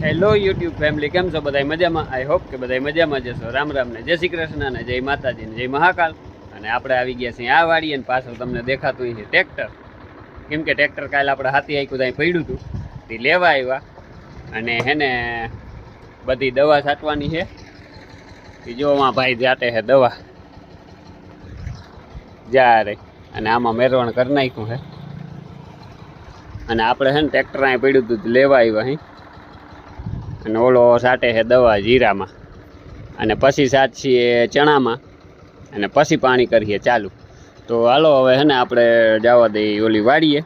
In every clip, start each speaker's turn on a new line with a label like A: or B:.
A: Hello YouTube family, કેમ છો બધા મજામાં? આઈ હોપ કે બધા મજામાં જશો. રામ રામ ને જય શ્રી કૃષ્ણ ને જય માતાજી ને જય મહાકાલ. અને આપણે આવી ગયા છીએ આ વાડી અને પાછળ તમને દેખાતું છે ટ્રેક્ટર. કેમ કે ટ્રેક્ટર કાલે આપણે હાથી આખ્યું ત્યાં પડ્યું હતું તે લેવા આવ્યા અને હેને બધી દવા છાંટવાની છે. એ જોવામાં ભાઈ જાતે છે દવા જ્યારે અને આમાં મેરવણ કરી નાખ્યું છે. અને આપણે છે ને ટ્રેક્ટર અહીં પડ્યું હતું લેવા આવ્યા અહીં અને ઓલો સાટે છે દવા જીરામાં અને પછી સાચીએ ચણામાં અને પછી પાણી કરીએ ચાલુ. તો હાલો હવે છે ને આપણે જવા દઈએ ઓલી વાડીએ,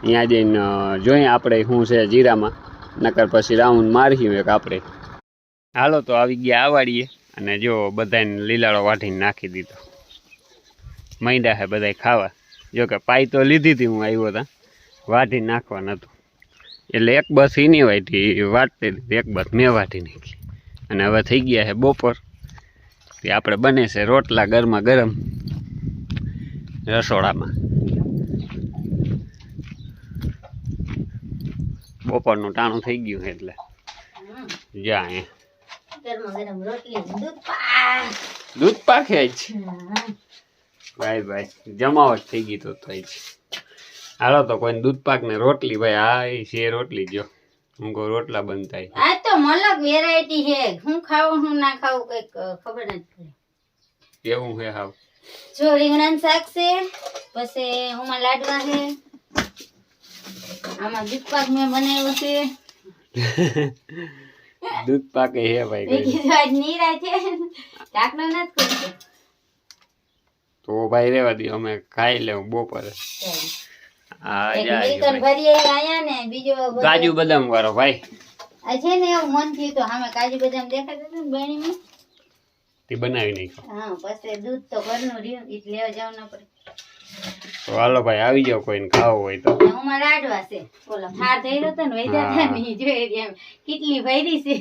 A: ત્યાં જઈને જોઈએ આપણે શું છે જીરામાં, નકર પછી રાઉન્ડ મારીએ એક આપણે. હાલો તો આવી ગયા આ વાડીએ અને જો બધાને લીલાડો વાટીને નાખી દીધો. મૈંડા છે બધા ખાવા. જો કે પાઈ તો લીધી હતી, હું આવ્યો હતા વાટી નાખવા નહોતું એટલે એક બસ એની વાટી વાટતી હતી, એક બસ મેં વાટી નાખી. અને હવે થઈ ગયા છે બપોર, તે આપણે બને છે રોટલા ગરમા ગરમ રસોડામાં. બપોરનું ટાણું થઈ ગયું છે એટલે જા દૂધ પાકે જ ભાઈ ભાઈ જમાવટ થઈ ગઈ તો થઈ છે. હાલો તો કોઈ દૂધ પાક ને રોટલી ભાઈ આ છે રોટલી. જો હું કહું રોટલા બનતા
B: આ તો મલક વેરાયટી છે, હું ખાવું હું ના ખાવું કઈક ખબર નથી
A: કેવું છે હાવ.
B: જો રીંગણાનું શાક છે, પછી આમાં લાડવા છે, આમાં દૂધ પાક મેં બનાવ્યો છે.
A: દૂધ પાકે છે ભાઈ,
B: નીરા છે ઢાકણો નથી કરતો
A: તો ભાઈ રેવા દો, અમે ખાઈ લેવું બપોરે. કાજુ બદામ વાળો ભાઈ
B: આ છે ને એવું મન થયું તો અમે કાજુ બદામ દેખાતા હતા ને બેણીમાં
A: તે બનાવી નાખો.
B: હા પછી દૂધ તો ઘરનું રહ્યું એટલે લેવા જવું ના પડે.
A: તો હાલો ભાઈ આવી જાવ કોઈને ખાવું હોય તો.
B: હું લાડવા છે ઓલો થાર થઈ રહ્યો હતો ને વૈદ્યા ની જોઈ એમ કેટલી ભરી છે,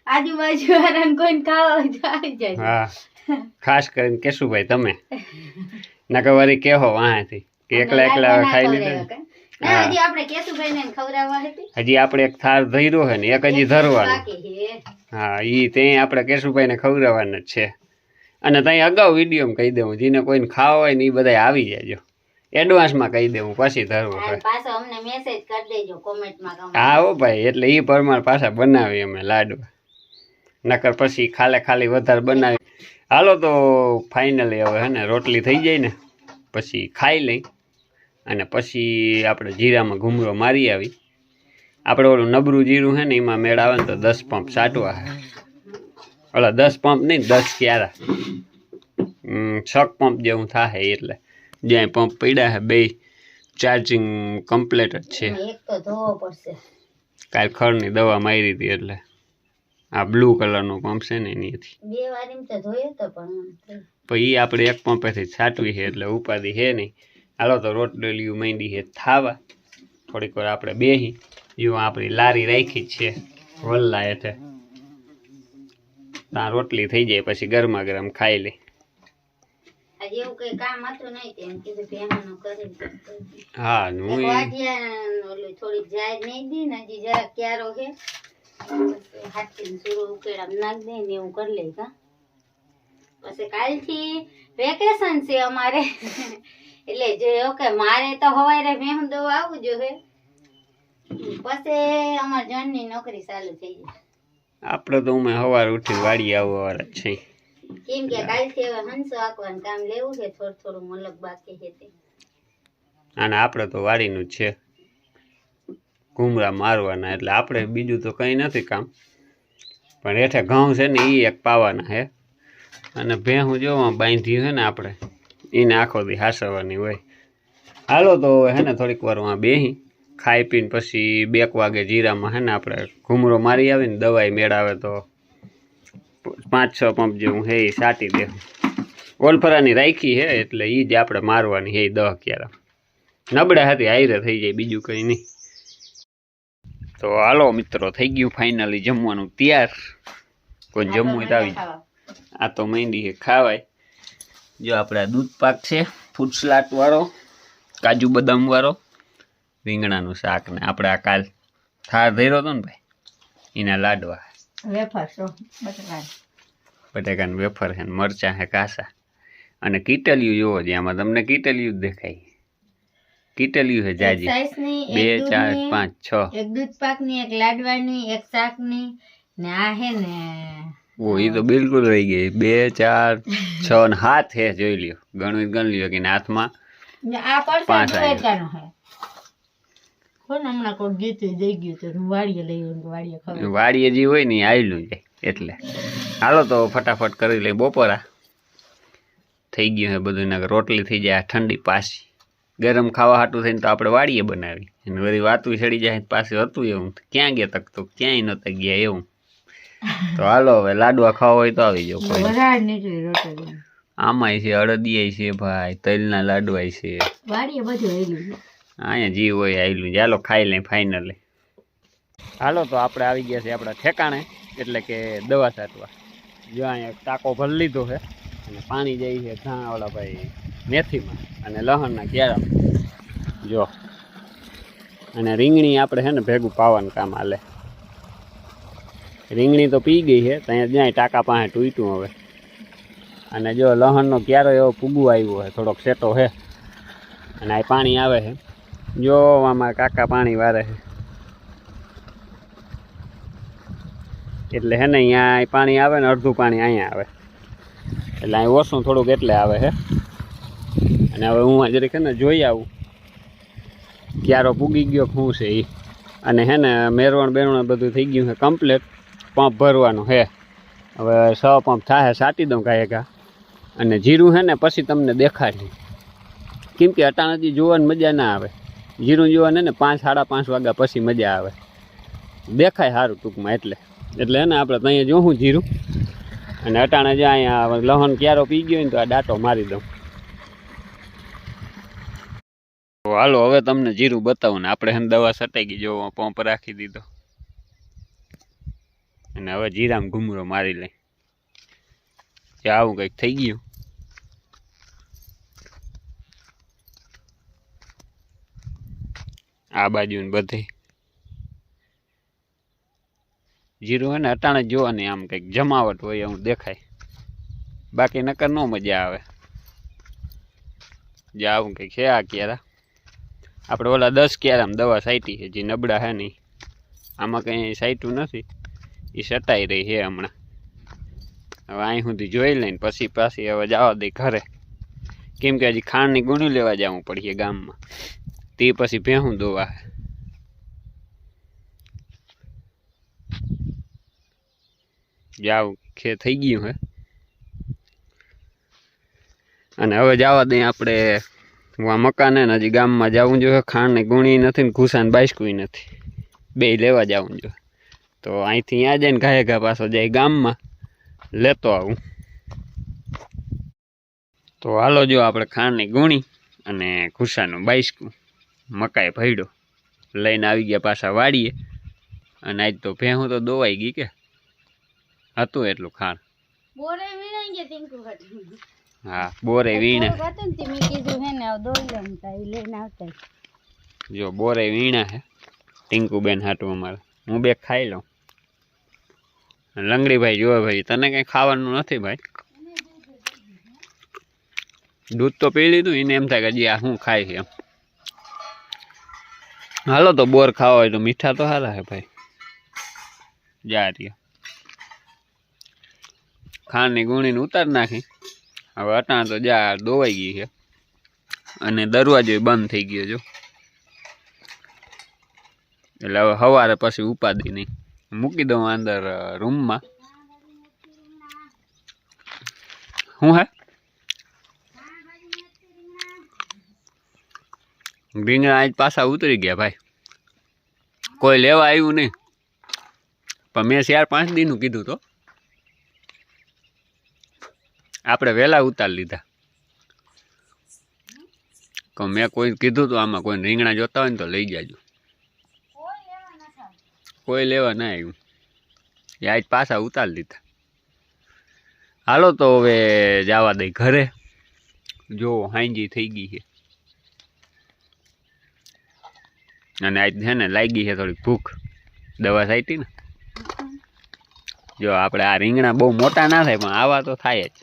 B: આજુબાજુ વાળાને કોઈને ખાવા હોય તો આવી જાય.
A: હા ખાસ કરીને કેશું ભાઈ તમે નકર વળી કેહો વાંથી કે એકલા એકલા ખાઈ લીધું.
B: હજી આપણે કેશુભાઈ ને ખવડાવવા હતી,
A: હજી આપણે એક થાર ધર્યો છે ને એક હજી ધરવાનો. હા ઈ ત્યાં આપણે કેશુભાઈ ને ખવડાવવાના જ છે. અને ત્યાં અગાઉ વિડીયોમાં કહી દેવું, જેને કોઈને ખાવા હોય ને એ બધા આવી જાયજો, એડવાન્સમાં કહી દેવું પછી ધરવું હોય.
B: પાછો અમને મેસેજ કરી દેજો કોમેન્ટમાં.
A: હા હો ભાઈ, એટલે એ પ્રમાણે પાછા બનાવી અમે લાડવા, નકર પછી ખાલી વધારે બનાવી. હાલો તો ફાઇનલી હવે હે ને રોટલી થઈ જાય ને પછી ખાઈ લઈ અને પછી આપણે જીરામાં ઘૂમરો મારી આવી. આપણે ઓલું નબરું જીરું છે ને એમાં મેળ આવે ને તો 10 પંપ સાટવા છે. ઓલા 10 પંપ નહીં 10 ક્યારા 6 પંપ જેવું થાય, એટલે જ્યાં પંપ પડ્યા છે બે ચાર્જિંગ કમ્પ્લીટ જ છે. કાલ ખરની દવા મારી હતી એટલે આ બ્લુ કલરનો પંપ છે ને એની હતી. પછી એ આપણે એક પંપેથી છાંટવી છે એટલે ઉપાધિ છે નહીં. હાલો તો રોટલીયું માંડી છે થાવા. થોડીક વાર આપણે બેહી જો આપણી લારી રાખી જ છે વલ્લા હેઠે, ત્યાં રોટલી થઈ જાય પછી ગરમા ગરમ ખાઈ લે. હા હું
B: થોડીક જાય નહીં દી ને હજી જરાક ક્યારો છે હાથી સુરો ઉકેડા નાખ દે ને એવું કરી લે. પછી કાલથી વેકેશન છે અમારે એટલે જો કે મારે તો હવારે મેં દવા આવું જોઈએ, પછી અમાર જણની નોકરી ચાલુ થઈ જાય.
A: આપણે તો અમે સવારે ઉઠીને વાડી આવવાવાળા જ છે.
B: કેમ કે કાલથી હવે હંસો આંકવાનું કામ લેવું છે, થોડું મલક બાકી છે તે.
A: અને આપણે તો વાડીનું જ છે, ઘૂમરા મારવાના, એટલે આપણે બીજું તો કંઈ નથી કામ. પણ હેઠે ઘઉં છે ને એ એક પાવાના છે અને ભેહું જોવા બાંધ્યું છે ને આપણે એને આખો દી હાસવાની હોય. હાલો તો હે ને થોડીક વાર માં બેહી ખાઈ પીને પછી 2 વાગે જીરામાં હે ને આપણે ઘૂમરો મારી આવીને દવાઈ મેળાવે તો 5-6 પંપ જેવું હે એ સાટી દે. ઓલફરાની રાખી છે એટલે એ જ આપણે મારવાની હે 10 ક્યારા. નબળા હતી હાઈરે થઈ જાય, બીજું કંઈ નહીં. તો હાલો મિત્રો થઈ ગયું ફાઇનલી જમવાનું તૈયાર. કોઈ જમવું તો આવી જાય. આ તો મહેંદી છે ખાવાય. જો આપણે દૂધ પાક છે ફૂડ સલાડ વાળો, કાજુ બદામ વાળો, રીંગણાનું શાક ને આપણે આ કાલ થાર ધર્યો હતો ને ભાઈ એના લાડવા
B: વેફર છો બટાકા
A: બટાકાનું વેફર છે ને મરચાં છે કાસા અને કીટલિયું જોવો છે આમાં તમને કીટલિયું જ દેખાય કીટલિયું છે જાજી 2 4 5 6
B: એક દૂધ પાકની એક લાડવાની એક શાકની ને આ હે ને
A: ઓ એ તો બિલકુલ રહી ગઈ 2 4 6 ને 7 હે જોઈ લ્યો ગણ લ્યો કે હાથમાં
B: આ પરસાદ વેચવાનો હે કોણ હમણાં કોઈ ગીત દઈ ગયું તો હું વાડીએ લઈ વાડીએ ખબર
A: વાડીએ જે હોય ને આવેલું જાય એટલે હાલો તો ફટાફટ કરી લઈ બપોરા થઈ ગયું હે બધું ને રોટલી થઈ જાય ઠંડી પાછી ગરમ ખાવા હાટું થઈને તો આપણે વાડીએ બનાવી અને બધી વાતું ચડી જાય પાછું હતું એવું ક્યાં ગયા તક તો ક્યાંય નહોતા ગયા એવું તો હાલો હવે લાડવા ખાવા હોય તો આવી જાવ કોઈ આમાંય છે અડદિયાય છે ભાઈ તલના લાડવાય છે
B: વાડીએ બધું આવેલું
A: અહીંયા જી હોય આવેલું ચાલો ખાઈ લઈ ફાઇનલી હાલો તો આપણે આવી ગયા છે આપણા ઠેકાણે એટલે કે દવા છાંટવા જો અહીંયા ટાંકો ભરી લીધો છે અને પાણી જાય છે ઘણા ઓલા ભાઈ મેથીમાં અને લસણના ક્યારામાં જો અને રીંગણી આપણે છે ને ભેગું પાવાનું કામ હાલે રીંગણી તો પી ગઈ છે ત્યાં જ્યાં ટાંકા પાસે તૂટ્યું હવે અને જો લસણનો ક્યારો એવો પૂગું આવ્યો છે થોડોક સેટો છે અને આ પાણી આવે છે જો આમાં કાકા પાણી વારે છે એટલે હે ને અહીંયા પાણી આવે ને અડધું પાણી અહીંયા આવે એટલે અહીં ઓછું થોડુંક એટલે આવે છે અને હવે હું જરીક ને જોઈ આવું ક્યારો પૂગી ગયો શું છે એ અને હે ને મેરવણ બેરવણ બધું થઈ ગયું છે કમ્પ્લીટ પંપ ભરવાનું છે હવે 6 પંપ થાય સાટી દઉં કાંઈ અને જીરું છે ને પછી તમને દેખાડી કેમ કે અટાણાથી જોવાની મજા ના આવે જીરું જોવાને ને 5 5:30 વાગ્યા પછી મજા આવે દેખાય સારું ટૂંકમાં એટલે હે ને આપણે ત્યાં જોઉં જીરું અને અટાણે જ્યાં અહીંયા લહણ ક્યારો પી ગયો ને તો આ ડાટો મારી દઉં તો હાલો હવે તમને જીરું બતાવું ને આપણે હે દવા સટાઈ ગઈ જો પંપ રાખી દીધો અને હવે જીરામાં ઘૂમરો મારી લઈ આવું કંઈક થઈ ગયું આ બાજુ ને બધે જીરું હે ને અટાણે જોવાની આમ કંઈક જમાવટ હોય એવું દેખાય બાકી નકર નો મજા આવે જે આવું કંઈક છે આ ક્યારા આપણે ઓલા 10 ક્યારામાં દવા સાઈટી છે જે નબળા હે નહીં આમાં કંઈ સાઈટું નથી એ સટાઈ રહી છે હમણાં હવે અહીં સુધી જોઈ લઈને પછી પાછી હવે જવા દે ઘરે કેમ કે હજી ખાંડની ગુણી લેવા જવું પડશે ગામમાં તે પછી ભેહું દોવા જાવ ખે થઈ ગયું હે અને હવે જવા દઈએ આપણે મકાને ને હજી ગામમાં જવું જોઈએ ખાંડની ગુણી નથી ને ઘૂસાને બાઈસ્કું નથી બે લેવા જવું જોઈએ તો અહીંથી ત્યાં જઈને ઘાએ ઘા પાછો જાય ગામમાં લેતો આવું તો હાલો જો આપણે ખાંડની ગુણી અને ઘૂસાનું બાઈસ્કું મકાઈ ભયડો લઈને આવી ગયા પાછા વાડીએ અને આજ તો ભેહું તો દોવાઈ ગઈ કે હતું એટલું ખાંડ
B: બોરે વીણાઈ ગયા ટિંકુ હતી
A: હા બોરે વીણે
B: હતું ને મેં કીધું હે ને દોઈ લઉં તા લઈને આવતા
A: જો બોરે વીણા હે ટિંકુ બેન હાટું અમારે હું બે ખાઈ લઉં લંગડીભાઈ જો ભાઈ તને કઈ ખાવાનું નથી ભાઈ દૂધ તો પી લીધું એને એમ થાય કે હજી આ શું ખાય છે એમ હાલો તો બોર ખાવા હોય તો મીઠા તો સારા હે ભાઈ જા રહ્યા ખાંડની ગુણીને ઉતાર નાખી હવે અટાણ તો જા દોવાઈ ગઈ છે અને દરવાજો બંધ થઈ ગયો જો એટલે હવે સવારે પછી ઉપાદી નહીં મૂકી દઉં અંદર રૂમમાં શું હે રીંગણા આજ પાછા ઉતરી ગયા ભાઈ કોઈ લેવા આવ્યું નહીં પણ મેં 4-5 દીનું કીધું તો આપણે વહેલા ઉતાર લીધા તો મેં કોઈ કીધું તો આમાં કોઈ રીંગણા જોતા હોય ને તો લઈ જાજો કોઈ લેવા ના આવ્યું એ આજ પાછા ઉતાર લીધા હાલો તો હવે જવા દઈ ઘરે જો હાંજી થઈ ગઈ છે અને આજ છે ને લાગી છે થોડીક ભૂખ દવા છાંટી ને જો આપણે આ રીંગણા બહુ મોટા ના થાય પણ આવા તો થાય જ.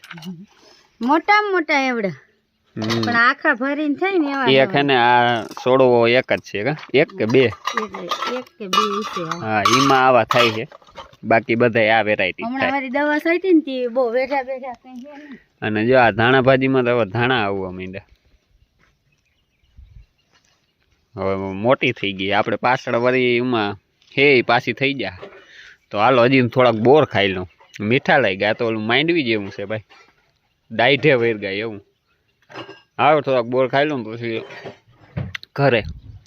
B: મોટામાં મોટા એવડા
A: હમ.
B: પણ આખા ભરીને થાય ને એવા
A: એક હે ને આ છોડવો એક જ છે કા એક કે બે
B: એક કે બે છે.
A: હા ઈમાં આવા થાય છે બાકી બધા આ વેરાયટી
B: હમણાં
A: થાય.
B: મારી દવા છાંટી ને તે બહુ બેઠા બેઠા કઈ છે નહીં.
A: અને જો આ ધાણા ભાજીમાં તો હવે ધાણા આવવા માંડ્યા. હવે મોટી થઈ ગઈ આપણે પાછળ વળી એમાં હે પાછી થઈ ગયા તો હાલો હજી થોડાક બોર ખાઈ લઉં. મીઠા લઈ ગયા તો ઓલું માંડવી જેવું છે ભાઈ ડાઈઢે વેર ગયા એવું. હવે થોડાક બોર ખાઈ લઉં પછી ઘરે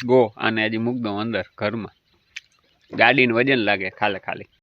A: ગો આને હજી મૂક દઉં અંદર ઘરમાં ગાડીનું વજન લાગે ખાલી.